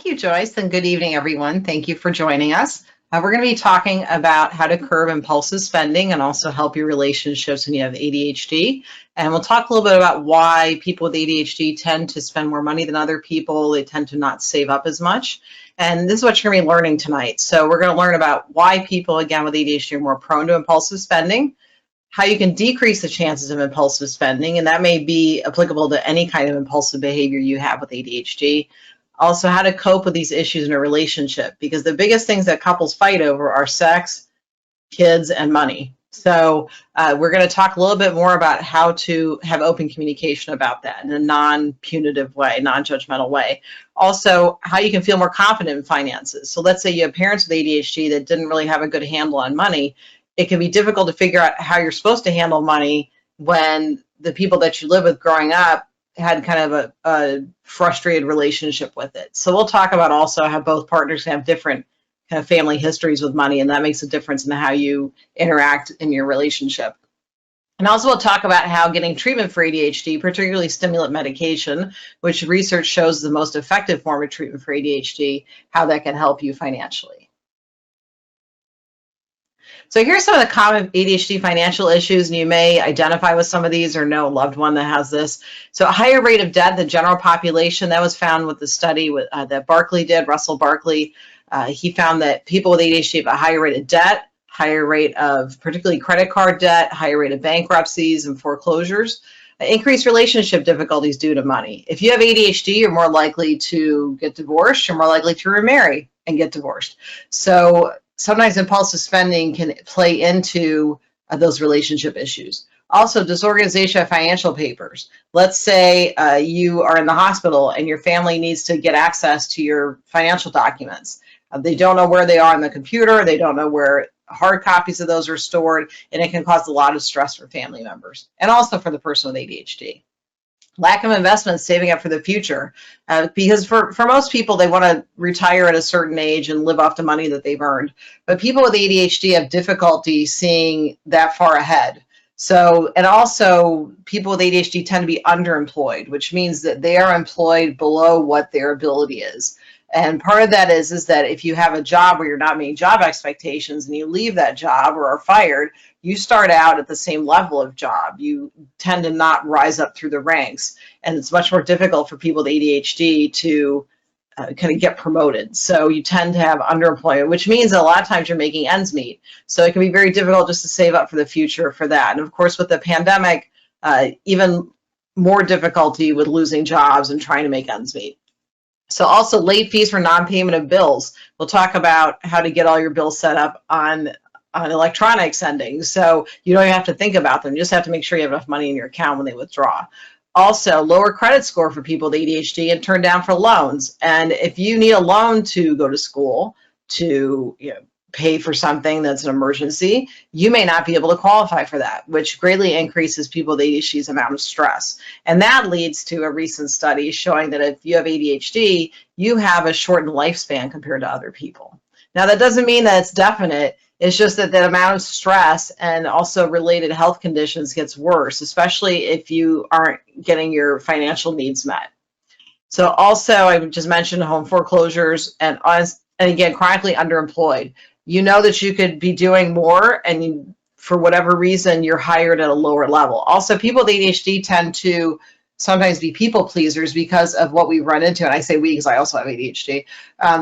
you, Joyce, and good evening, everyone. Thank you for joining us. We're going to be talking about how to curb impulsive spending and also help your relationships when you have ADHD. And we'll talk a little bit about why people with ADHD tend to spend more money than other people. They tend to not save up as much. And this is what you're going to be learning tonight. So we're going to learn about why people, again, with ADHD are more prone to impulsive spending, how you can decrease the chances of impulsive spending, and that may be applicable to any kind of impulsive behavior you have with ADHD. Also, how to cope with these issues in a relationship, because the biggest things that couples fight over are sex, kids, and money. So we're going to talk a little bit more about how to have open communication about that in a non-punitive way, non-judgmental way. Also, how you can feel more confident in finances. So let's say you have parents with ADHD that didn't really have a good handle on money. It can be difficult to figure out how you're supposed to handle money when the people that you live with growing up had kind of a frustrated relationship with it. So we'll talk about also how both partners have different kind of family histories with money, and that makes a difference in how you interact in your relationship. And also we'll talk about how getting treatment for ADHD, particularly stimulant medication, which research shows the most effective form of treatment for ADHD, how that can help you financially. So here's some of the common ADHD financial issues, and you may identify with some of these or know a loved one that has this. So a higher rate of debt than the general population, that was found with the study that Barkley did, Russell Barkley. He found that people with ADHD have a higher rate of debt, higher rate of particularly credit card debt, higher rate of bankruptcies and foreclosures, increased relationship difficulties due to money. If you have ADHD, you're more likely to get divorced, you're more likely to remarry and get divorced. So sometimes impulsive spending can play into those relationship issues. Also, disorganization of financial papers. Let's say you are in the hospital and your family needs to get access to your financial documents. They don't know where they are on the computer. They don't know where hard copies of those are stored, and it can cause a lot of stress for family members and also for the person with ADHD. Lack of investment, saving up for the future, because for most people, they want to retire at a certain age and live off the money that they've earned. But people with ADHD have difficulty seeing that far ahead. So, and also people with ADHD tend to be underemployed, which means that they are employed below what their ability is. And part of that is that if you have a job where you're not meeting job expectations and you leave that job or are fired, you start out at the same level of job. You tend to not rise up through the ranks. And it's much more difficult for people with ADHD to kind of get promoted. So you tend to have underemployment, which means that a lot of times you're making ends meet. So it can be very difficult just to save up for the future for that. And of course, with the pandemic, even more difficulty with losing jobs and trying to make ends meet. So also late fees for non-payment of bills. We'll talk about how to get all your bills set up on electronic sending. So you don't even have to think about them. You just have to make sure you have enough money in your account when they withdraw. Also, lower credit score for people with ADHD and turn down for loans. And if you need a loan to go to school, to pay for something that's an emergency, you may not be able to qualify for that, which greatly increases people with ADHD's amount of stress. And that leads to a recent study showing that if you have ADHD, you have a shortened lifespan compared to other people. Now, that doesn't mean that it's definite. It's just that the amount of stress and also related health conditions gets worse, especially if you aren't getting your financial needs met. So also, I just mentioned home foreclosures and again, chronically underemployed. You know that you could be doing more, and for whatever reason, you're hired at a lower level. Also, people with ADHD tend to sometimes be people pleasers because of what we've run into. And I say we because I also have ADHD.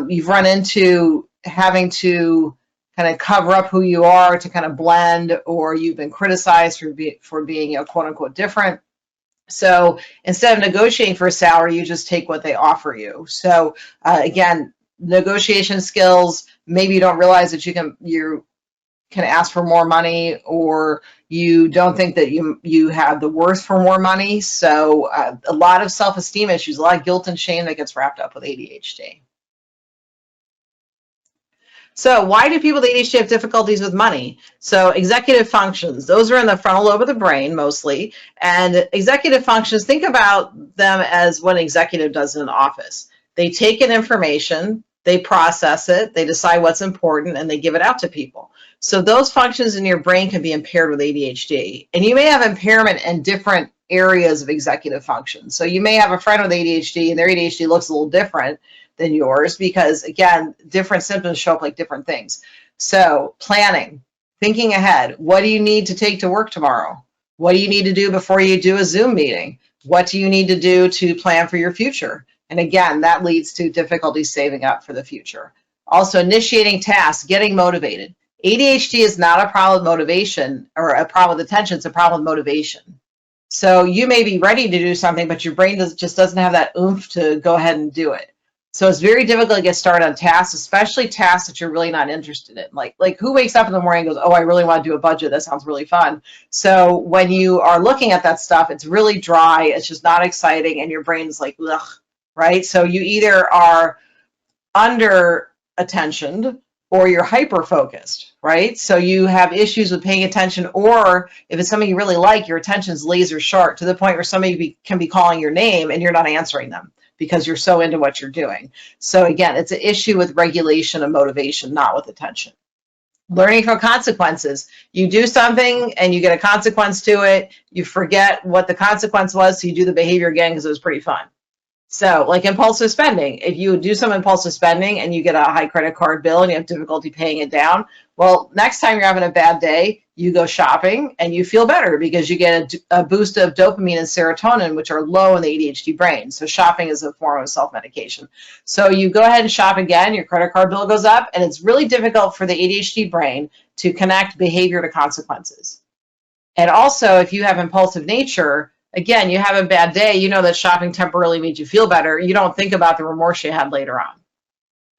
You've run into having to kind of cover up who you are to kind of blend, or you've been criticized for being quote unquote different. So instead of negotiating for a salary, you just take what they offer you. So again, negotiation skills, maybe you don't realize that you can ask for more money, or you don't think that you have the worth for more money. So a lot of self-esteem issues, a lot of guilt and shame that gets wrapped up with ADHD. So why do people with ADHD have difficulties with money? So executive functions, those are in the frontal lobe of the brain mostly. And executive functions, think about them as what an executive does in an office. They take in information, they process it, they decide what's important, and they give it out to people. So those functions in your brain can be impaired with ADHD. And you may have impairment in different areas of executive function. So you may have a friend with ADHD and their ADHD looks a little different, than yours because, again, different symptoms show up like different things. So planning, thinking ahead. What do you need to take to work tomorrow? What do you need to do before you do a Zoom meeting? What do you need to do to plan for your future? And again, that leads to difficulty saving up for the future. Also, initiating tasks, getting motivated. ADHD is not a problem with motivation or a problem with attention, it's a problem with motivation. So you may be ready to do something, but your brain just doesn't have that oomph to go ahead and do it. So it's very difficult to get started on tasks, especially tasks that you're really not interested in. Like who wakes up in the morning and goes, oh, I really want to do a budget. That sounds really fun. So when you are looking at that stuff, it's really dry. It's just not exciting. And your brain's like, ugh, right? So you either are under attentioned or you're hyper focused, right? So you have issues with paying attention, or if it's something you really like, your attention's laser sharp to the point where somebody can be calling your name and you're not answering them because you're so into what you're doing. So again, it's an issue with regulation and motivation, not with attention. Learning from consequences. You do something and you get a consequence to it. You forget what the consequence was, so you do the behavior again because it was pretty fun. So like impulsive spending, if you do some impulsive spending and you get a high credit card bill and you have difficulty paying it down, well, next time you're having a bad day, you go shopping and you feel better because you get a boost of dopamine and serotonin, which are low in the ADHD brain. So shopping is a form of self-medication. So you go ahead and shop again, your credit card bill goes up, and it's really difficult for the ADHD brain to connect behavior to consequences. And also, if you have impulsive nature, again, you have a bad day, you know that shopping temporarily made you feel better. You don't think about the remorse you had later on.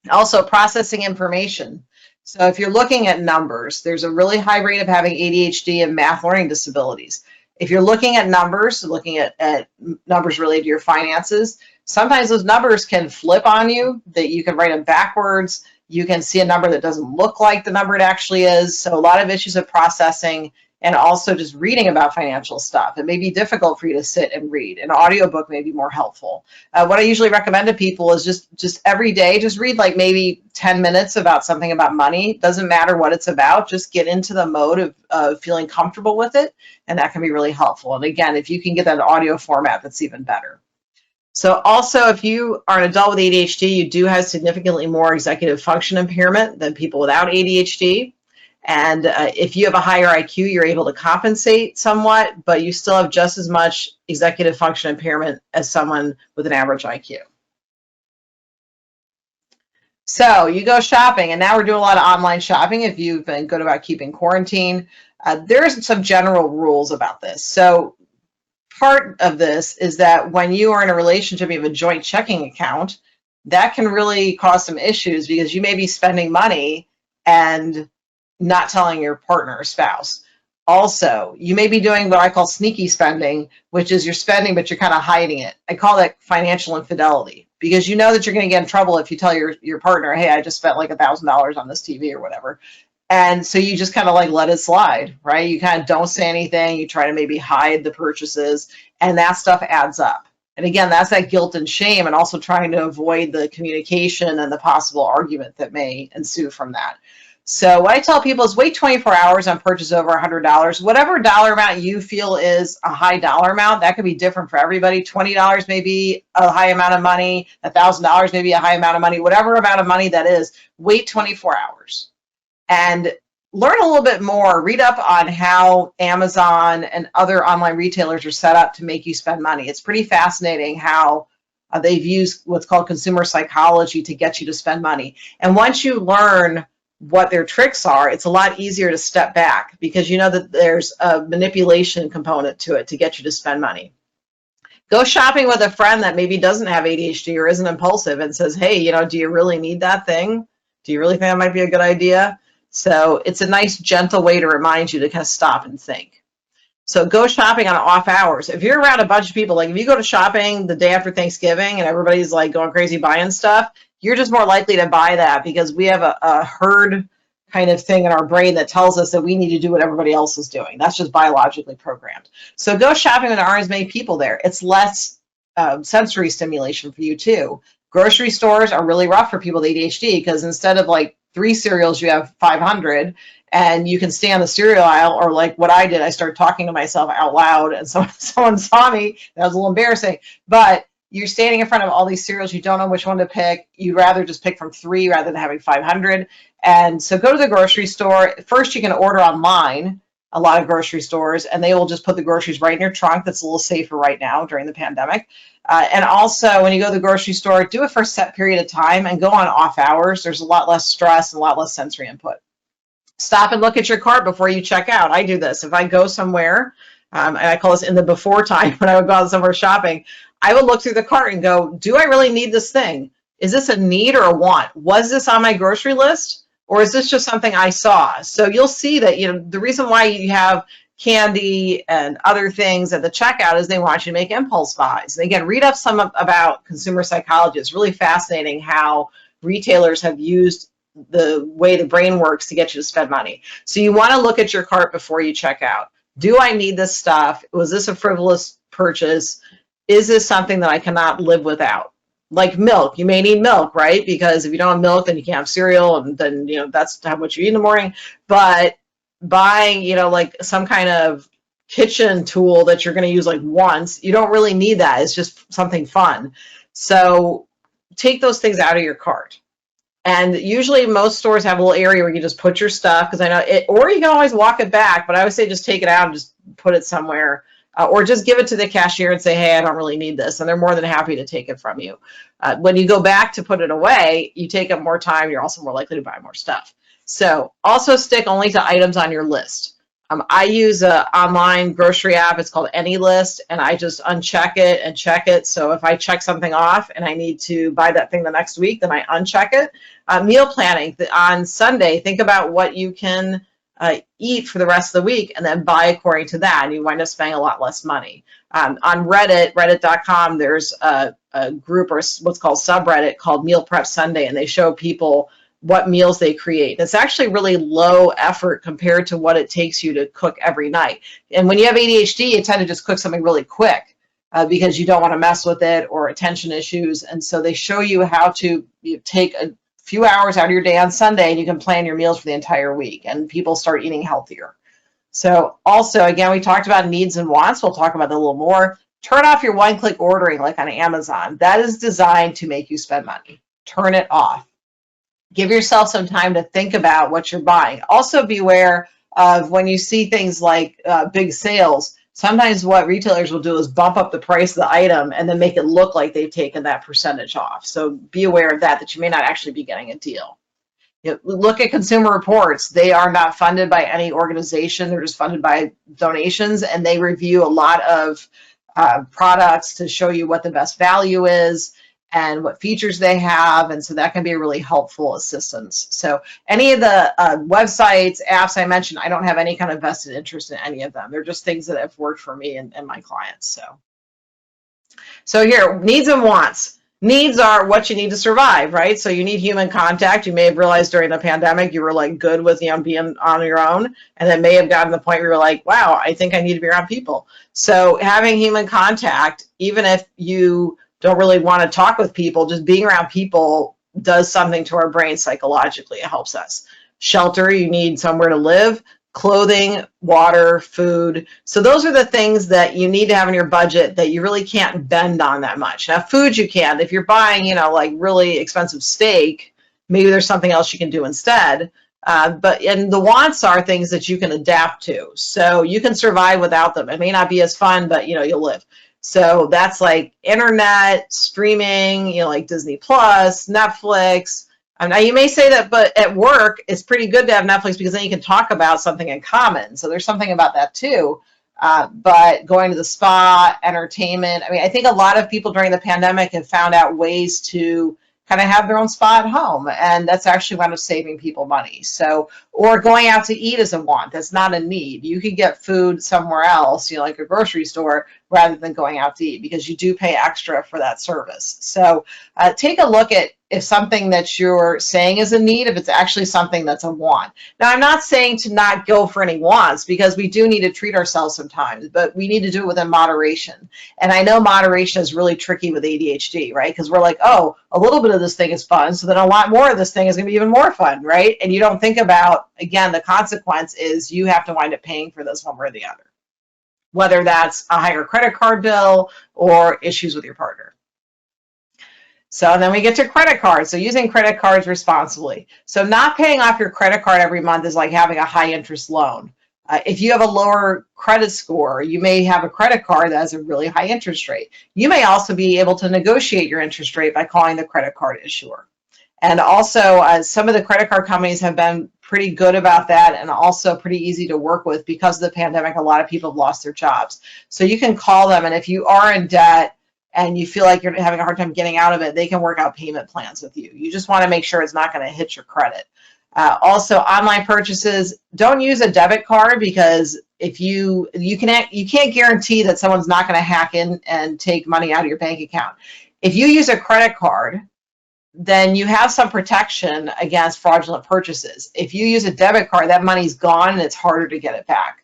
Also, processing information. So if you're looking at numbers, there's a really high rate of having ADHD and math learning disabilities. If you're looking at numbers, looking at numbers related to your finances, sometimes those numbers can flip on you, that you can write them backwards. You can see a number that doesn't look like the number it actually is. So a lot of issues of processing, and also just reading about financial stuff. It may be difficult for you to sit and read. An audiobook may be more helpful. What I usually recommend to people is just every day, just read like maybe 10 minutes about something about money. Doesn't matter what it's about, just get into the mode of feeling comfortable with it, and that can be really helpful. And again, if you can get that audio format, that's even better. So also, if you are an adult with ADHD, you do have significantly more executive function impairment than people without ADHD. And if you have a higher IQ, you're able to compensate somewhat, but you still have just as much executive function impairment as someone with an average IQ. So you go shopping, and now we're doing a lot of online shopping if you've been good about keeping quarantine. There's some general rules about this. So part of this is that when you are in a relationship, you have a joint checking account, that can really cause some issues because you may be spending money and not telling your partner or spouse. Also, you may be doing what I call sneaky spending, which is you're spending, but you're kind of hiding it. I call that financial infidelity because you know that you're going to get in trouble if you tell your partner, hey, I just spent like $1,000 on this TV or whatever. And so you just kind of like let it slide, right? You kind of don't say anything. You try to maybe hide the purchases, and that stuff adds up. And again, that's that guilt and shame, and also trying to avoid the communication and the possible argument that may ensue from that. So what I tell people is wait 24 hours on purchase over $100. Whatever dollar amount you feel is a high dollar amount, that could be different for everybody. $20 may be a high amount of money. $1,000 may be a high amount of money. Whatever amount of money that is, wait 24 hours. And learn a little bit more. Read up on how Amazon and other online retailers are set up to make you spend money. It's pretty fascinating how they've used what's called consumer psychology to get you to spend money. And once you learn what their tricks are, it's a lot easier to step back because you know that there's a manipulation component to it to get you to spend money. Go shopping with a friend that maybe doesn't have ADHD or isn't impulsive and says, hey, you know, do you really need that thing? Do you really think that might be a good idea? So it's a nice, gentle way to remind you to kind of stop and think. So go shopping on off hours. If you're around a bunch of people, like if you go to shopping the day after Thanksgiving and everybody's like going crazy buying stuff, you're just more likely to buy that because we have a herd kind of thing in our brain that tells us that we need to do what everybody else is doing. That's just biologically programmed. So go shopping when there aren't as many people there. It's less sensory stimulation for you too. Grocery stores are really rough for people with ADHD because instead of like 3 cereals, you have 500, and you can stay on the cereal aisle, or like what I did, I started talking to myself out loud and someone saw me. That was a little embarrassing, but you're standing in front of all these cereals, you don't know which one to pick. You'd rather just pick from 3 rather than having 500. And so go to the grocery store. First, you can order online, a lot of grocery stores, and they will just put the groceries right in your trunk. That's a little safer right now during the pandemic. And also, when you go to the grocery store, do it for a set period of time and go on off hours. There's a lot less stress and a lot less sensory input. Stop and look at your cart before you check out. I do this. If I go somewhere, and I call this in the before time when I would go out somewhere shopping, I would look through the cart and go, do I really need this thing? Is this a need or a want? Was this on my grocery list? Or is this just something I saw? So you'll see that, the reason why you have candy and other things at the checkout is they want you to make impulse buys. And again, read up some about consumer psychology. It's really fascinating how retailers have used the way the brain works to get you to spend money. So you want to look at your cart before you check out. Do I need this stuff? Was this a frivolous purchase? Is this something that I cannot live without? Like milk, you may need milk, right? Because if you don't have milk, then you can't have cereal, and then that's how much you eat in the morning. But buying, like some kind of kitchen tool that you're going to use like once, you don't really need that. It's just something fun. So take those things out of your cart. And usually most stores have a little area where you just put your stuff, because I know it, or you can always walk it back, but I would say just take it out and just put it somewhere, or just give it to the cashier and say, hey, I don't really need this. And they're more than happy to take it from you. When you go back to put it away, you take up more time. You're also more likely to buy more stuff. So also stick only to items on your list. I use an online grocery app. It's called AnyList, and I just uncheck it and check it. So if I check something off and I need to buy that thing the next week, then I uncheck it. Meal planning on Sunday, think about what you can eat for the rest of the week and then buy according to that, and you wind up spending a lot less money. On Reddit, reddit.com, there's a group, or what's called subreddit, called Meal Prep Sunday, and they show people what meals they create. It's actually really low effort compared to what it takes you to cook every night. And when you have ADHD, you tend to just cook something really quick because you don't want to mess with it, or attention issues. And so they show you how to take a few hours out of your day on Sunday, and you can plan your meals for the entire week, and people start eating healthier. So also, again, we talked about needs and wants. We'll talk about that a little more. Turn off your one-click ordering like on Amazon. That is designed to make you spend money. Turn it off. Give yourself some time to think about what you're buying. Also beware of when you see things like big sales, sometimes what retailers will do is bump up the price of the item and then make it look like they've taken that percentage off. So be aware of that you may not actually be getting a deal. Look at Consumer Reports. They are not funded by any organization. They're just funded by donations, and they review a lot of products to show you what the best value is and what features they have, and so that can be a really helpful assistance. So any of the websites, apps I mentioned, I don't have any kind of vested interest in any of them. They're just things that have worked for me and my clients. So here, needs and wants. Needs are what you need to survive, right? So you need human contact. You may have realized during the pandemic you were like good with being on your own, and then may have gotten to the point where you're like, wow, I think I need to be around people. So having human contact, even if you don't really want to talk with people, just being around people does something to our brain psychologically. It helps us. Shelter, you need somewhere to live. Clothing, water, food. So those are the things that you need to have in your budget that you really can't bend on that much. Now, food you can. If you're buying, like really expensive steak, maybe there's something else you can do instead. And the wants are things that you can adapt to. So you can survive without them. It may not be as fun, but you'll live. So that's like internet, streaming, like Disney Plus, Netflix. Now you may say that, but at work, it's pretty good to have Netflix because then you can talk about something in common. So there's something about that too. But going to the spa, entertainment. I think a lot of people during the pandemic have found out ways to kind of have their own spa at home, and that's actually wound up saving people money. So, or going out to eat is a want. That's not a need. You can get food somewhere else, like a grocery store, rather than going out to eat, because you do pay extra for that service. So take a look at if something that you're saying is a need, if it's actually something that's a want. Now, I'm not saying to not go for any wants, because we do need to treat ourselves sometimes, but we need to do it within moderation. And I know moderation is really tricky with ADHD, right? Because we're like, oh, a little bit of this thing is fun, so then a lot more of this thing is going to be even more fun, right? And you don't think about, again, the consequence is you have to wind up paying for this one way or the other, whether that's a higher credit card bill or issues with your partner. So then we get to credit cards. So using credit cards responsibly. So not paying off your credit card every month is like having a high interest loan. If you have a lower credit score, you may have a credit card that has a really high interest rate. You may also be able to negotiate your interest rate by calling the credit card issuer. And also, some of the credit card companies have been pretty good about that and also pretty easy to work with. Because of the pandemic, a lot of people have lost their jobs. So you can call them, and if you are in debt and you feel like you're having a hard time getting out of it, they can work out payment plans with you. You just want to make sure it's not going to hit your credit. Also, online purchases, don't use a debit card, because if you can't guarantee that someone's not going to hack in and take money out of your bank account. If you use a credit card, then you have some protection against fraudulent purchases. If you use a debit card, that money's gone and it's harder to get it back.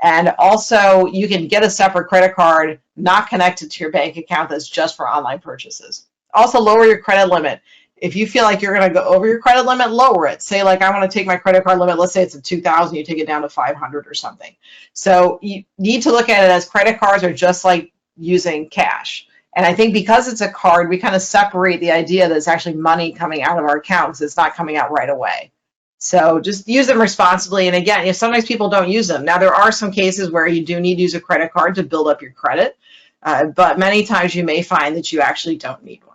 And also, you can get a separate credit card not connected to your bank account that's just for online purchases. Also, lower your credit limit. If you feel like you're going to go over your credit limit, lower it. Say, like, I want to take my credit card limit, let's say it's at $2,000, you take it down to $500 or something. So you need to look at it as credit cards are just like using cash. And I think because it's a card, we kind of separate the idea that it's actually money coming out of our account, because it's not coming out right away. So just use them responsibly. And again, sometimes people don't use them. Now, there are some cases where you do need to use a credit card to build up your credit, but many times you may find that you actually don't need one.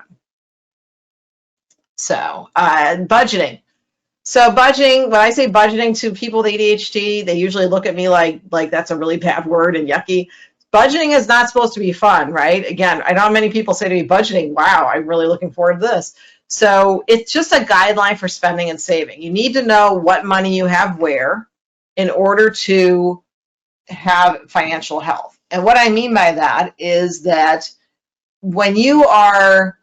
So budgeting. So budgeting, when I say budgeting to people with ADHD, they usually look at me like that's a really bad word and yucky. Budgeting is not supposed to be fun, right? Again, I know many people say to me, budgeting, wow, I'm really looking forward to this. So it's just a guideline for spending and saving. You need to know what money you have where in order to have financial health. And what I mean by that is that when you are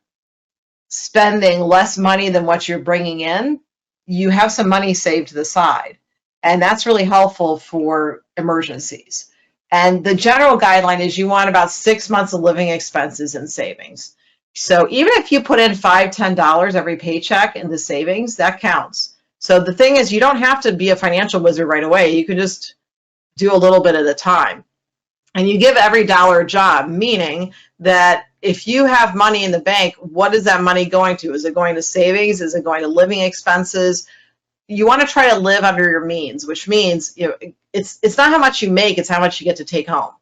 spending less money than what you're bringing in, you have some money saved to the side. And that's really helpful for emergencies. And the general guideline is you want about 6 months of living expenses and savings. So even if you put in $5, $10 every paycheck into savings, that counts. So the thing is, you don't have to be a financial wizard right away. You can just do a little bit at a time. And you give every dollar a job, meaning that if you have money in the bank, what is that money going to? Is it going to savings? Is it going to living expenses? You want to try to live under your means, which means it's not how much you make, it's how much you get to take home.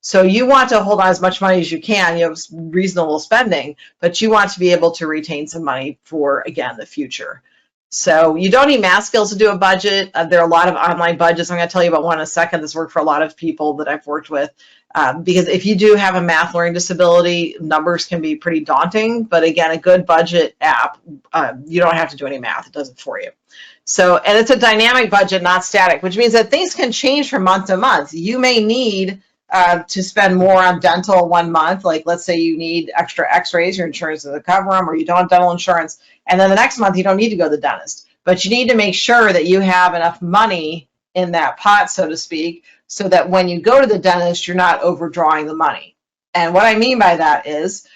So you want to hold on as much money as you can, reasonable spending, but you want to be able to retain some money for, again, the future. So you don't need math skills to do a budget. There are a lot of online budgets. I'm going to tell you about one in a second that's worked for a lot of people that I've worked with. Because if you do have a math learning disability, numbers can be pretty daunting. But again, a good budget app, you don't have to do any math. It does it for you. So, and it's a dynamic budget, not static, which means that things can change from month to month. You may need to spend more on dental one month. Like, let's say you need extra x-rays, your insurance doesn't cover them, or you don't have dental insurance. And then the next month, you don't need to go to the dentist. But you need to make sure that you have enough money in that pot, so to speak, so that when you go to the dentist, you're not overdrawing the money. And what I mean by that is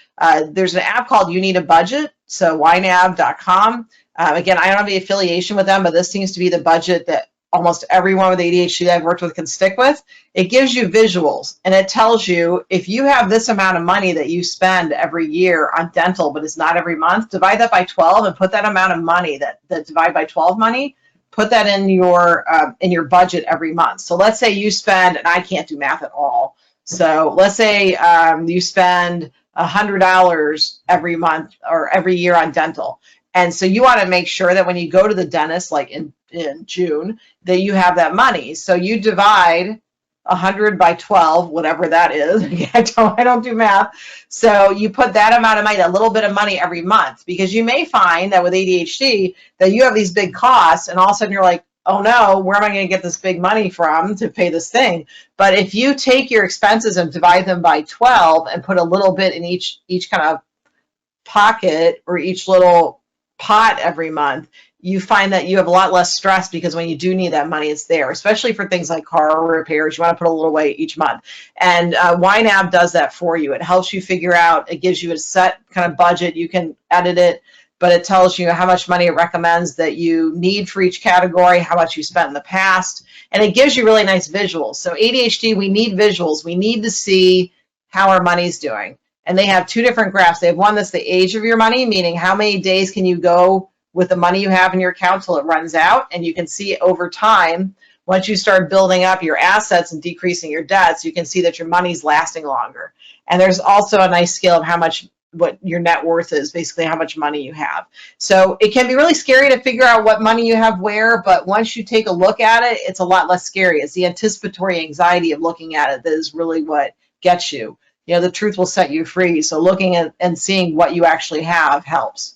there's an app called You Need a Budget, so ynab.com. Again, I don't have the affiliation with them, but this seems to be the budget that almost everyone with ADHD that I've worked with can stick with. It gives you visuals, and it tells you if you have this amount of money that you spend every year on dental, but it's not every month, divide that by 12 and put that amount of money, that divide by 12 money, put that in your budget every month. So let's say you spend, and I can't do math at all, so let's say you spend $100 every month or every year on dental. And so you want to make sure that when you go to the dentist, like in June, that you have that money. So you divide 100 by 12, whatever that is. I don't do math. So you put that amount of money, a little bit of money every month, because you may find that with ADHD that you have these big costs and all of a sudden you're like, oh no, where am I going to get this big money from to pay this thing? But if you take your expenses and divide them by 12 and put a little bit in each kind of pocket or each little pot every month, you find that you have a lot less stress, because when you do need that money, it's there, especially for things like car repairs. You want to put a little away each month. And YNAB does that for you. It helps you figure out, it gives you a set kind of budget. You can edit it, but it tells you how much money it recommends that you need for each category, how much you spent in the past, and it gives you really nice visuals. So ADHD, we need visuals. We need to see how our money's doing. and they have two different graphs. They have one that's the age of your money, meaning how many days can you go with the money you have in your account till it runs out. And you can see over time, once you start building up your assets and decreasing your debts, you can see that your money's lasting longer. And there's also a nice scale of how much, what your net worth is, basically how much money you have. So it can be really scary to figure out what money you have where, but once you take a look at it, it's a lot less scary. It's the anticipatory anxiety of looking at it that is really what gets you. You know, the truth will set you free. So looking at and seeing what you actually have helps.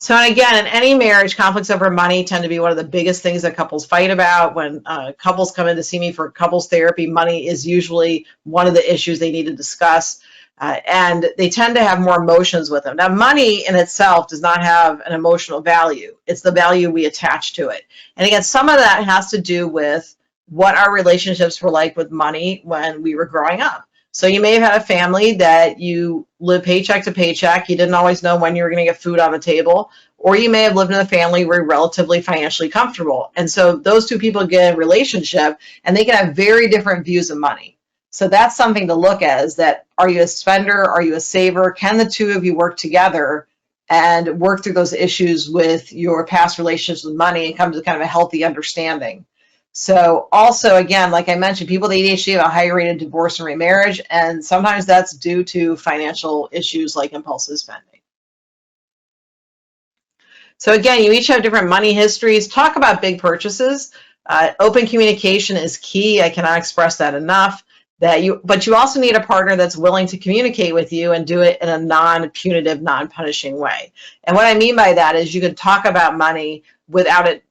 So again, in any marriage, conflicts over money tend to be one of the biggest things that couples fight about. When couples come in to see me for couples therapy, money is usually one of the issues they need to discuss. And they tend to have more emotions with them. Now, money in itself does not have an emotional value. It's the value we attach to it. And again, some of that has to do with what our relationships were like with money when we were growing up. So you may have had a family that you live paycheck to paycheck. You didn't always know when you were going to get food on the table. Or you may have lived in a family where you're relatively financially comfortable. And so those two people get in a relationship and they can have very different views of money. So that's something to look at, is that, are you a spender? Are you a saver? Can the two of you work together and work through those issues with your past relationships with money and come to kind of a healthy understanding? So also, again, like I mentioned, people with ADHD have a higher rate of divorce and remarriage, and sometimes that's due to financial issues like impulsive spending. So again, you each have different money histories. Talk about big purchases. Open communication is key. I cannot express that enough. But you also need a partner that's willing to communicate with you and do it in a non-punitive, non-punishing way. And what I mean by that is you can talk about money without it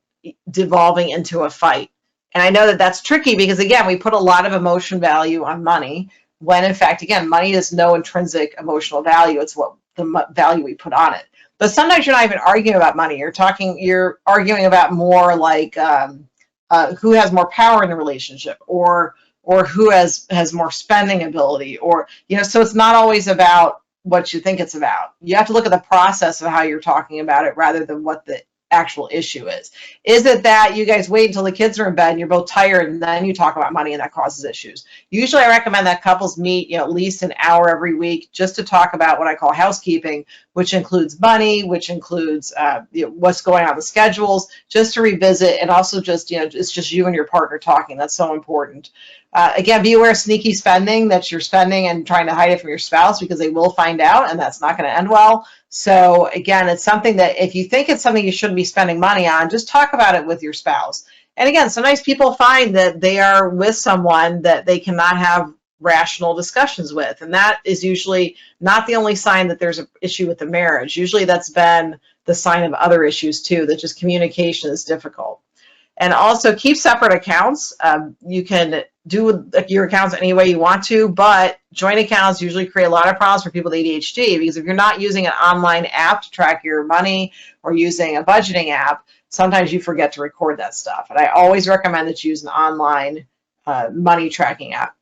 devolving into a fight. And I know that that's tricky because, again, we put a lot of emotion value on money when, in fact, again, money has no intrinsic emotional value. It's what the value we put on it. But sometimes you're not even arguing about money. You're arguing about more like who has more power in the relationship, or who has more spending ability, or, you know, so it's not always about what you think it's about. You have to look at the process of how you're talking about it rather than what the actual issue is. Is it that you guys wait until the kids are in bed and you're both tired and then you talk about money and that causes issues? Usually I recommend that couples meet, you know, at least an hour every week just to talk about what I call housekeeping, which includes money, which includes you know, what's going on the schedules, just to revisit, and also just, you know, it's just you and your partner talking. That's so important. Again, be aware of sneaky spending, that you're spending and trying to hide it from your spouse, because they will find out and that's not going to end well. So again, it's something that if you think it's something you shouldn't be spending money on, just talk about it with your spouse. And again, sometimes people find that they are with someone that they cannot have rational discussions with. And that is usually not the only sign that there's an issue with the marriage. Usually that's been the sign of other issues too, that just communication is difficult. And also keep separate accounts. You can do your accounts any way you want to, but joint accounts usually create a lot of problems for people with ADHD, because if you're not using an online app to track your money or using a budgeting app, sometimes you forget to record that stuff. And I always recommend that you use an online money tracking app.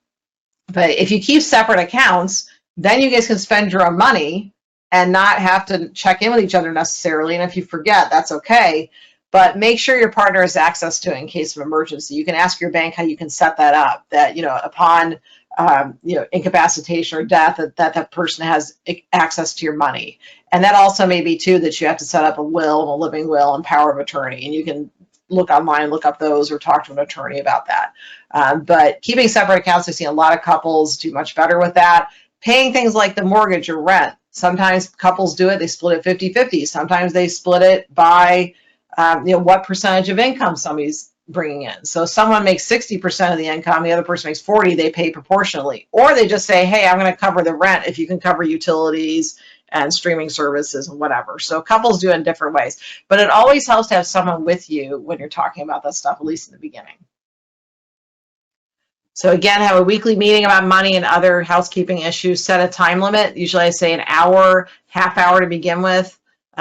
But if you keep separate accounts, then you guys can spend your own money and not have to check in with each other necessarily. And if you forget, that's okay. But make sure your partner has access to it in case of emergency. You can ask your bank how you can set that up, that, you know, upon you know, incapacitation or death, that person has access to your money. And that also may be too that you have to set up a will, a living will, and power of attorney. And you can look online, look up those, or talk to an attorney about that. But keeping separate accounts, I've seen a lot of couples do much better with that. Paying things like the mortgage or rent. Sometimes couples do it, they split it 50-50. Sometimes they split it by you know, what percentage of income somebody's bringing in. So if someone makes 60% of the income, the other person makes 40, they pay proportionally. Or they just say, hey, I'm going to cover the rent if you can cover utilities and streaming services and whatever. So couples do it in different ways. But it always helps to have someone with you when you're talking about that stuff, at least in the beginning. So again, have a weekly meeting about money and other housekeeping issues. Set a time limit. Usually I say an hour, half hour to begin with.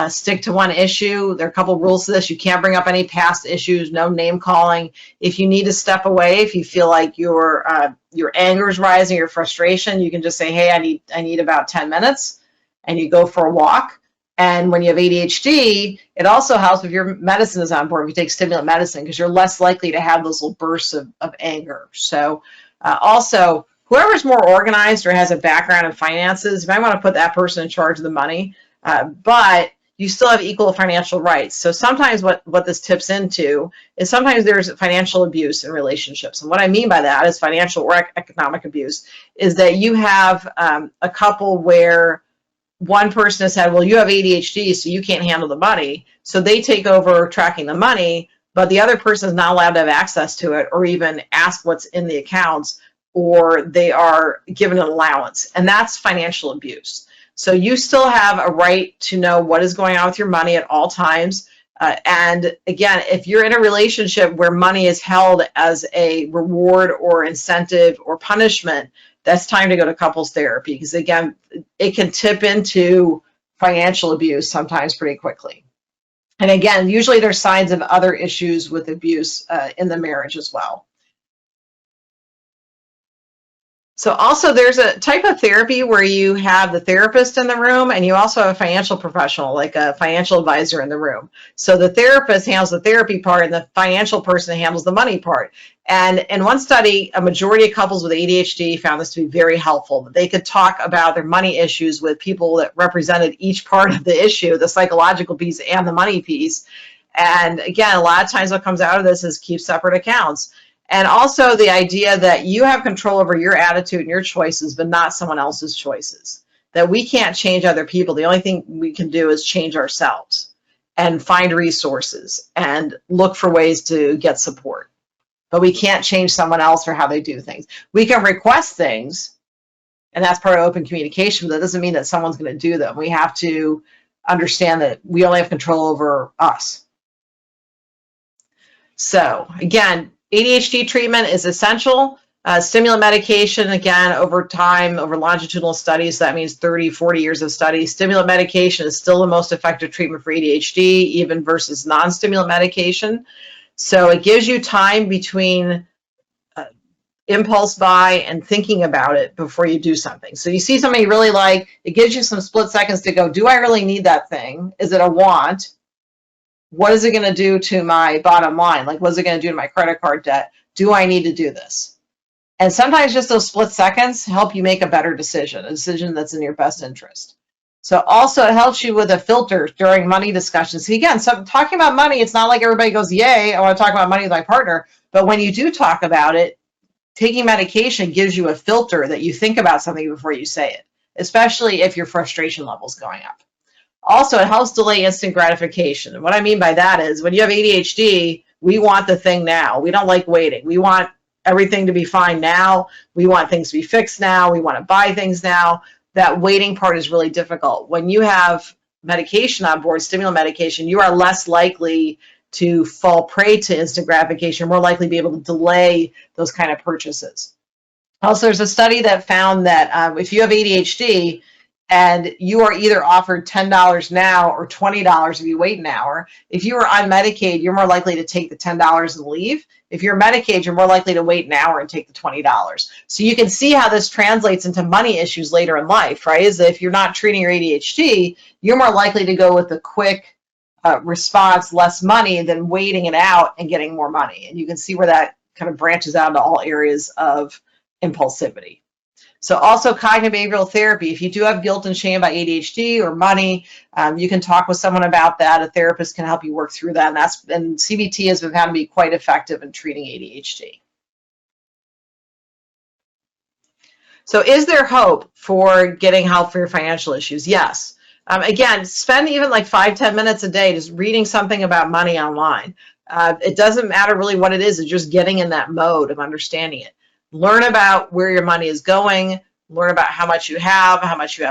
Stick to one issue. There are a couple of rules to this. You can't bring up any past issues, no name calling. If you need to step away, if you feel like your anger is rising, your frustration, you can just say, hey, I need about 10 minutes, and you go for a walk. And when you have ADHD, it also helps if your medicine is on board, if you take stimulant medicine, because you're less likely to have those little bursts of anger. So also, Whoever's more organized or has a background in finances, you might want to put that person in charge of the money, but you still have equal financial rights. So sometimes what this tips into is sometimes there's financial abuse in relationships. And what I mean by that is financial or economic abuse is that you have a couple where one person has said, well, you have ADHD, so you can't handle the money. So they take over tracking the money, but the other person is not allowed to have access to it or even ask what's in the accounts, or they are given an allowance. And that's financial abuse. So you still have a right to know what is going on with your money at all times. And again, if you're in a relationship where money is held as a reward or incentive or punishment, that's time to go to couples therapy, because again, it can tip into financial abuse sometimes pretty quickly. And again, usually there's signs of other issues with abuse in the marriage as well. So also there's a type of therapy where you have the therapist in the room and you also have a financial professional, like a financial advisor in the room. So the therapist handles the therapy part and the financial person handles the money part. And in one study, a majority of couples with ADHD found this to be very helpful. They could talk about their money issues with people that represented each part of the issue, the psychological piece and the money piece. And again, a lot of times what comes out of this is keep separate accounts. And also the idea that you have control over your attitude and your choices, but not someone else's choices. That we can't change other people. The only thing we can do is change ourselves and find resources and look for ways to get support. But we can't change someone else or how they do things. We can request things, and that's part of open communication, but that doesn't mean that someone's going to do them. We have to understand that we only have control over us. So again, ADHD treatment is essential. Stimulant medication, again, over time, over longitudinal studies, that means 30, 40 years of studies, stimulant medication is still the most effective treatment for ADHD, even versus non-stimulant medication. So it gives you time between impulse buy and thinking about it before you do something. So you see something you really like, it gives you some split seconds to go, do I really need that thing? Is it a want? What is it going to do to my bottom line? Like, what is it going to do to my credit card debt? Do I need to do this? And sometimes just those split seconds help you make a better decision, a decision that's in your best interest. So also it helps you with a filter during money discussions. See, again, so talking about money, it's not like everybody goes, yay, I want to talk about money with my partner. But when you do talk about it, taking medication gives you a filter that you think about something before you say it, especially if your frustration level is going up. Also, it helps delay instant gratification. And what I mean by that is when you have ADHD, we want the thing now. We don't like waiting. We want everything to be fine now. We want things to be fixed now. We want to buy things now. That waiting part is really difficult. When you have medication on board, stimulant medication, you are less likely to fall prey to instant gratification. You're more likely to be able to delay those kind of purchases. Also, there's a study that found that if you have ADHD, and you are either offered $10 now or $20 if you wait an hour. If you are on Medicaid, you're more likely to take the $10 and leave. If you're Medicaid, you're more likely to wait an hour and take the $20. So you can see how this translates into money issues later in life, right? Is that if you're not treating your ADHD, you're more likely to go with the quick response, less money, than waiting it out and getting more money. And you can see where that kind of branches out into all areas of impulsivity. So also cognitive behavioral therapy. If you do have guilt and shame about ADHD or money, you can talk with someone about that. A therapist can help you work through that. And CBT has been found to be quite effective in treating ADHD. So is there hope for getting help for your financial issues? Yes. Again, spend even like 5-10 minutes a day just reading something about money online. It doesn't matter really what it is. It's just getting in that mode of understanding it. Learn about where your money is going, learn about how much you have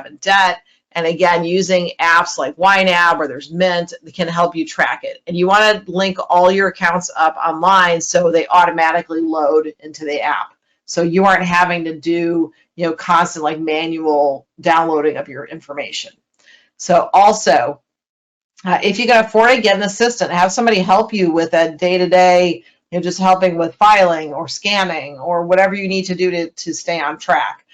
in debt, and again, using apps like YNAB or there's Mint that can help you track it. And you want to link all your accounts up online so they automatically load into the app. So you aren't having to do, constant like manual downloading of your information. So also, if you can afford it, get an assistant. Have somebody help you with a day-to-day, just helping with filing or scanning or whatever you need to do to stay on track.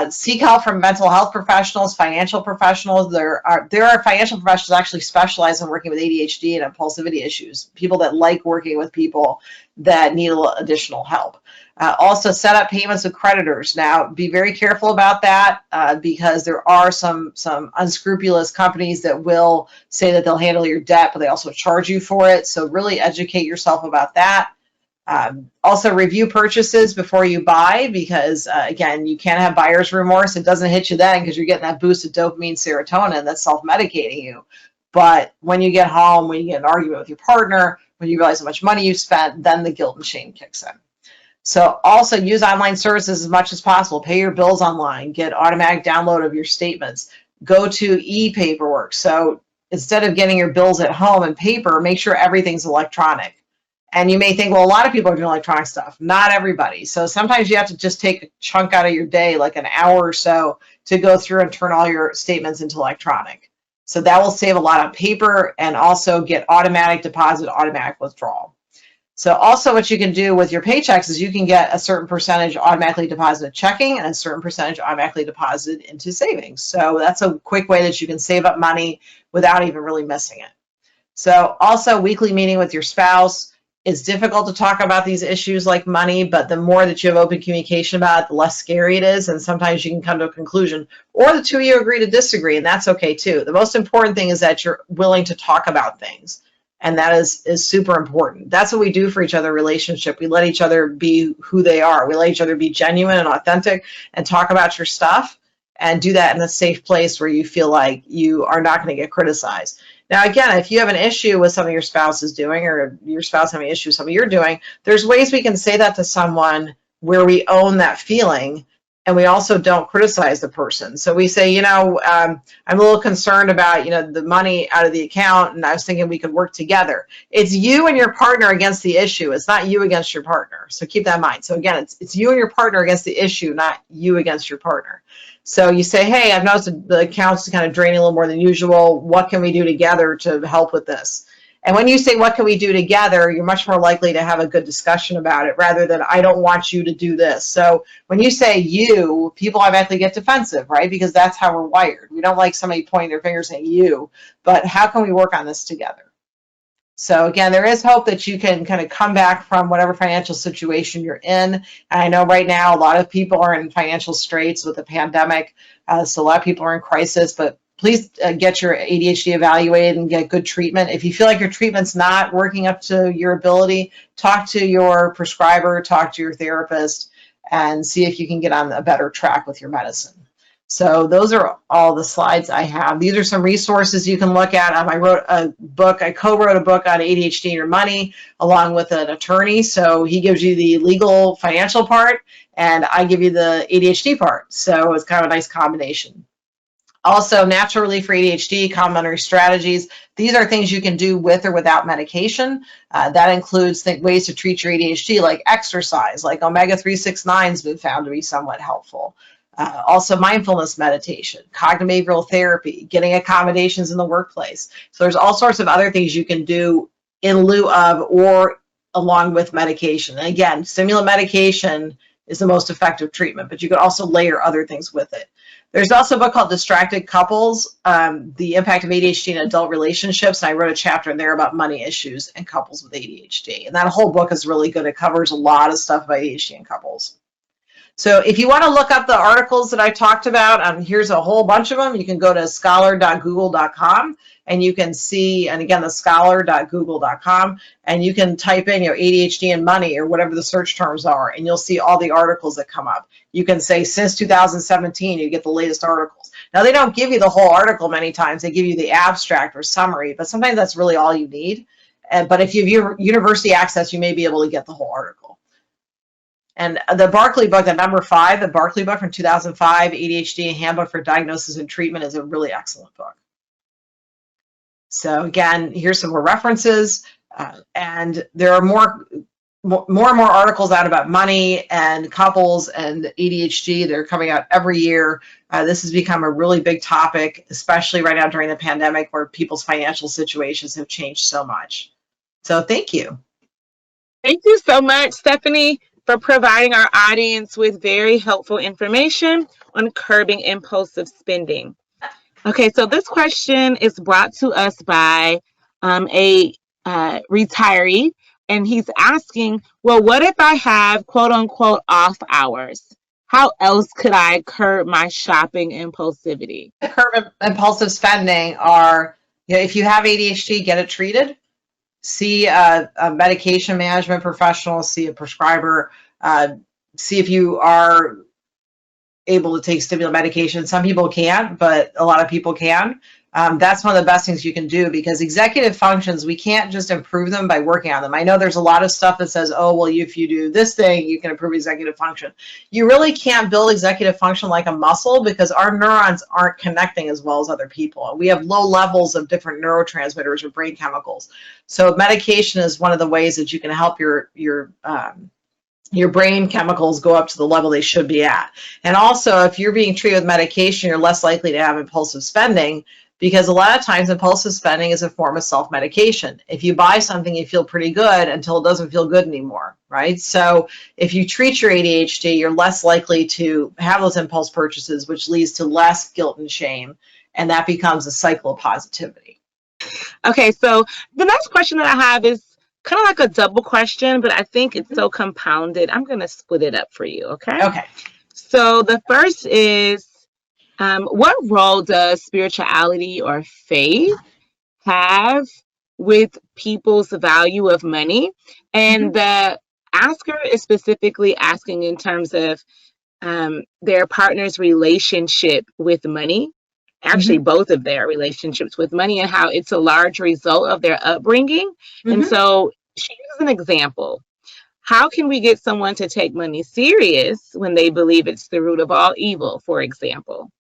Seek help from mental health professionals, financial professionals. There are financial professionals actually specialize in working with ADHD and impulsivity issues, people that like working with people that need additional help. Also, set up payments with creditors. Now, be very careful about that because there are some unscrupulous companies that will say that they'll handle your debt, but they also charge you for it. So really educate yourself about that. Also, review purchases before you buy because, again, you can't have buyer's remorse. It doesn't hit you then because you're getting that boost of dopamine, serotonin that's self-medicating you. But when you get home, when you get an argument with your partner, when you realize how much money you spent, then the guilt and shame kicks in. So also use online services as much as possible. Pay your bills online. Get automatic download of your statements. Go to e-paperwork. So instead of getting your bills at home in paper, make sure everything's electronic. And you may think, well, a lot of people are doing electronic stuff. Not everybody. So sometimes you have to just take a chunk out of your day, like an hour or so, to go through and turn all your statements into electronic. So that will save a lot of paper and also get automatic deposit, automatic withdrawal. So also what you can do with your paychecks is you can get a certain percentage automatically deposited checking and a certain percentage automatically deposited into savings. So that's a quick way that you can save up money without even really missing it. So also weekly meeting with your spouse. It's difficult to talk about these issues like money, but the more that you have open communication about it, the less scary it is. And sometimes you can come to a conclusion, or the two of you agree to disagree, and that's okay too. The most important thing is that you're willing to talk about things. And that is super important. That's what we do for each other relationship. We let each other be who they are. We let each other be genuine and authentic and talk about your stuff and do that in a safe place where you feel like you are not going to get criticized. Now, again, if you have an issue with something your spouse is doing or your spouse having an issue with something you're doing, there's ways we can say that to someone where we own that feeling and we also don't criticize the person. So we say, I'm a little concerned about, the money out of the account, and I was thinking we could work together. It's you and your partner against the issue. It's not you against your partner. So keep that in mind. So again, it's you and your partner against the issue, not you against your partner. So you say, hey, I've noticed the account's kind of draining a little more than usual. What can we do together to help with this? And when you say, what can we do together, you're much more likely to have a good discussion about it rather than, I don't want you to do this. So when you say you, people automatically get defensive, right? Because that's how we're wired. We don't like somebody pointing their finger saying you, but how can we work on this together? So again, there is hope that you can kind of come back from whatever financial situation you're in. And I know right now a lot of people are in financial straits with the pandemic. So a lot of people are in crisis, but please get your ADHD evaluated and get good treatment. If you feel like your treatment's not working up to your ability, talk to your prescriber, talk to your therapist, and see if you can get on a better track with your medicine. So those are all the slides I have. These are some resources you can look at. I co-wrote a book on ADHD and your money along with an attorney. So he gives you the legal financial part and I give you the ADHD part. So it's kind of a nice combination. Also, natural relief for ADHD, complementary strategies. These are things you can do with or without medication. That includes ways to treat your ADHD like exercise, like omega-369 has been found to be somewhat helpful. Also mindfulness meditation, cognitive behavioral therapy, getting accommodations in the workplace. So there's all sorts of other things you can do in lieu of or along with medication. And again, stimulant medication is the most effective treatment, but you could also layer other things with it. There's also a book called Distracted Couples, the impact of ADHD in adult relationships. And I wrote a chapter in there about money issues and couples with ADHD. And that whole book is really good. It covers a lot of stuff about ADHD and couples. So if you want to look up the articles that I talked about, here's a whole bunch of them. You can go to scholar.google.com and you can see, and again, the scholar.google.com, and you can type in ADHD and money or whatever the search terms are, and you'll see all the articles that come up. You can say since 2017, you get the latest articles. Now, they don't give you the whole article many times. They give you the abstract or summary, but sometimes that's really all you need. But if you have university access, you may be able to get the whole article. And the Barkley book, the number 5, the Barkley book from 2005, ADHD Handbook for Diagnosis and Treatment, is a really excellent book. So again, here's some more references, and there are more and more articles out about money and couples and ADHD. They're coming out every year. This has become a really big topic, especially right now during the pandemic where people's financial situations have changed so much. So thank you. Thank you so much, Stephanie. for providing our audience with very helpful information on curbing impulsive spending. Okay, so this question is brought to us by a retiree, and he's asking, well, what if I have quote unquote off hours? How else could I curb my shopping impulsivity? The curb impulsive spending are, if you have ADHD, get it treated. See a medication management professional, see a prescriber, see if you are able to take stimulant medication. Some people can't, but a lot of people can. That's one of the best things you can do, because executive functions, we can't just improve them by working on them. I know there's a lot of stuff that says, oh, well, if you do this thing, you can improve executive function. You really can't build executive function like a muscle, because our neurons aren't connecting as well as other people. We have low levels of different neurotransmitters or brain chemicals. So medication is one of the ways that you can help your brain chemicals go up to the level they should be at. And also, if you're being treated with medication, you're less likely to have impulsive spending, because a lot of times impulsive spending is a form of self-medication. If you buy something, you feel pretty good until it doesn't feel good anymore, right? So if you treat your ADHD, you're less likely to have those impulse purchases, which leads to less guilt and shame, and that becomes a cycle of positivity. Okay, so the next question that I have is kind of like a double question, but I think it's so compounded. I'm going to split it up for you, okay? Okay. So the first is, what role does spirituality or faith have with people's value of money? And the asker is specifically asking in terms of their partner's relationship with money, actually both of their relationships with money, and how it's a large result of their upbringing. And so she uses an example. How can we get someone to take money serious when they believe it's the root of all evil, for example?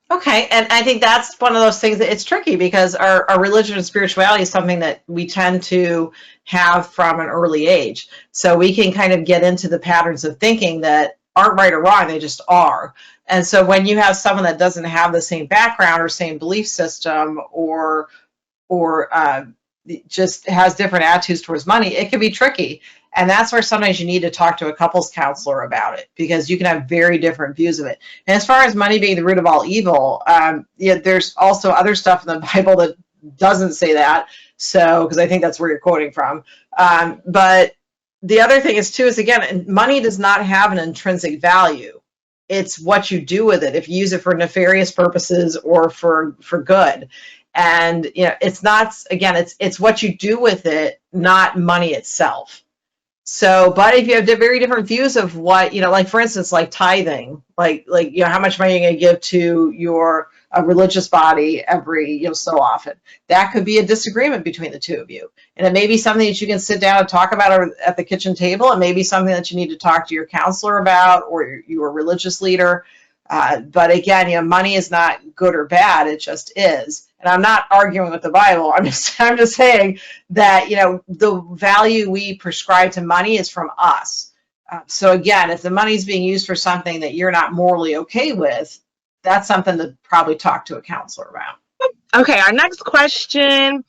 Okay, and I think that's one of those things that it's tricky, because our religion and spirituality is something that we tend to have from an early age. So we can kind of get into the patterns of thinking that aren't right or wrong, they just are. And so when you have someone that doesn't have the same background or same belief system, or just has different attitudes towards money, it can be tricky. And that's where sometimes you need to talk to a couples counselor about it, because you can have very different views of it. And as far as money being the root of all evil, there's also other stuff in the Bible that doesn't say that. So, because I think that's where you're quoting from. But the other thing is too, is again, money does not have an intrinsic value. It's what you do with it. If you use it for nefarious purposes or for good. And it's not, again, it's what you do with it, not money itself. So, but if you have very different views of what, like for instance, like tithing, like how much money you're going to give to your religious body every so often, that could be a disagreement between the two of you, and it may be something that you can sit down and talk about at the kitchen table. It may be something that you need to talk to your counselor about, or your religious leader. But again, money is not good or bad; it just is. And I'm not arguing with the Bible. I'm just saying that the value we prescribe to money is from us. So again, if the money is being used for something that you're not morally okay with, that's something to probably talk to a counselor about. Okay, our next question.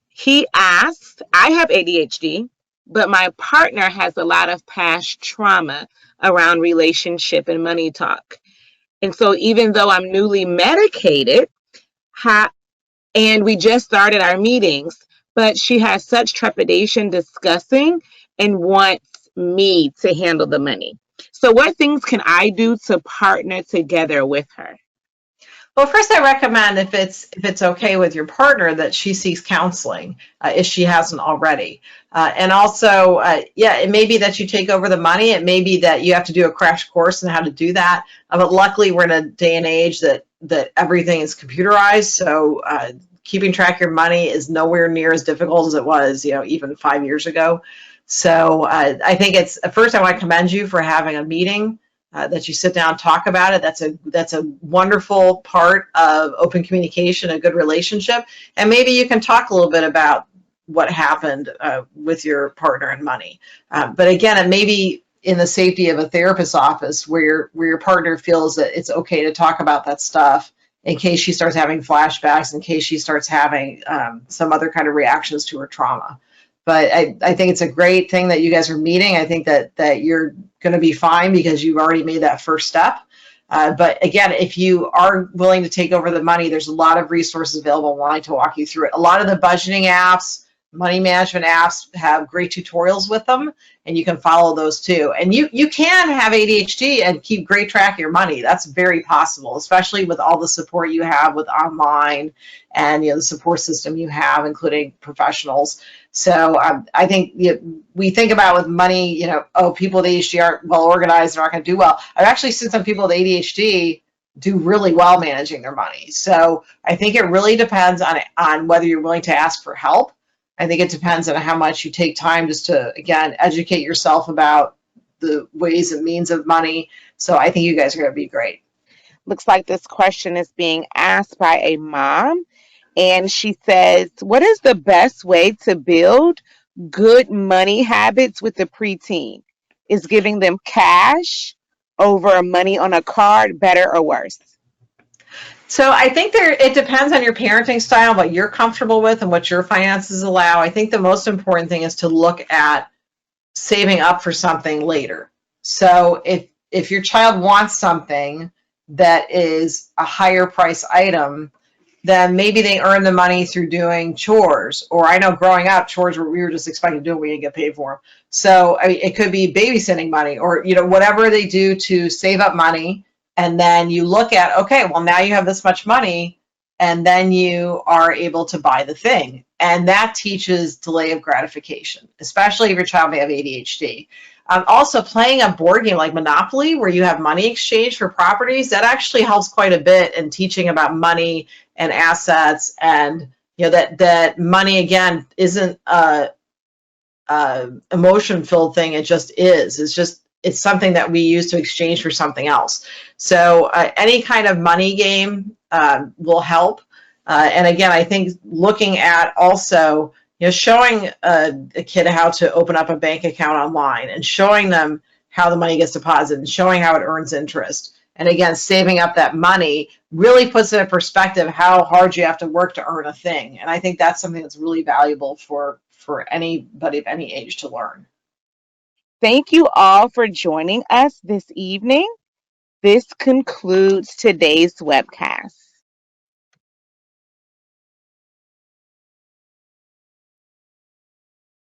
He asked, I have ADHD, but my partner has a lot of past trauma around relationship and money talk. And so even though I'm newly medicated, and we just started our meetings, but she has such trepidation discussing and wants me to handle the money. So what things can I do to partner together with her? Well, first, I recommend, if it's okay with your partner, that she seeks counseling if she hasn't already. And also, it may be that you take over the money. It may be that you have to do a crash course on how to do that. But luckily, we're in a day and age that everything is computerized. So keeping track of your money is nowhere near as difficult as it was, even 5 years ago. So I think first, I want to commend you for having a meeting. That you sit down and talk about it. That's a wonderful part of open communication, a good relationship. And maybe you can talk a little bit about what happened with your partner and money. But again, it may be in the safety of a therapist's office where your partner feels that it's okay to talk about that stuff, in case she starts having flashbacks, in case she starts having some other kind of reactions to her trauma. But I think it's a great thing that you guys are meeting. I think that you're going to be fine because you've already made that first step. But again, if you are willing to take over the money, there's a lot of resources available. I'm willing to walk you through it. A lot of the budgeting apps, money management apps have great tutorials with them, and you can follow those too. And you can have ADHD and keep great track of your money. That's very possible, especially with all the support you have with online and the support system you have, including professionals. So I think we think about with money, oh, people with ADHD aren't well organized, they're not going to do well. I've actually seen some people with ADHD do really well managing their money. So I think it really depends on whether you're willing to ask for help. I think it depends on how much you take time just to, again, educate yourself about the ways and means of money. So I think you guys are going to be great. Looks like this question is being asked by a mom, and she says, what is the best way to build good money habits with the preteen? Is giving them cash over money on a card better or worse? So I think it depends on your parenting style, what you're comfortable with and what your finances allow. I think the most important thing is to look at saving up for something later. So if your child wants something that is a higher price item, then maybe they earn the money through doing chores. Or I know growing up, chores were we were just expected to do and we didn't get paid for them. So I mean, it could be babysitting money or whatever they do to save up money. And then you look at, okay, well, now you have this much money, and then you are able to buy the thing. And that teaches delay of gratification, especially if your child may have ADHD. Also, playing a board game like Monopoly, where you have money exchange for properties, that actually helps quite a bit in teaching about money and assets, and that money again isn't a emotion filled thing. It just is. It's something that we use to exchange for something else. So any kind of money game will help. And again, I think looking at also, showing a kid how to open up a bank account online and showing them how the money gets deposited and showing how it earns interest. And again, saving up that money really puts it in perspective how hard you have to work to earn a thing. And I think that's something that's really valuable for anybody of any age to learn. Thank you all for joining us this evening. This concludes today's webcast.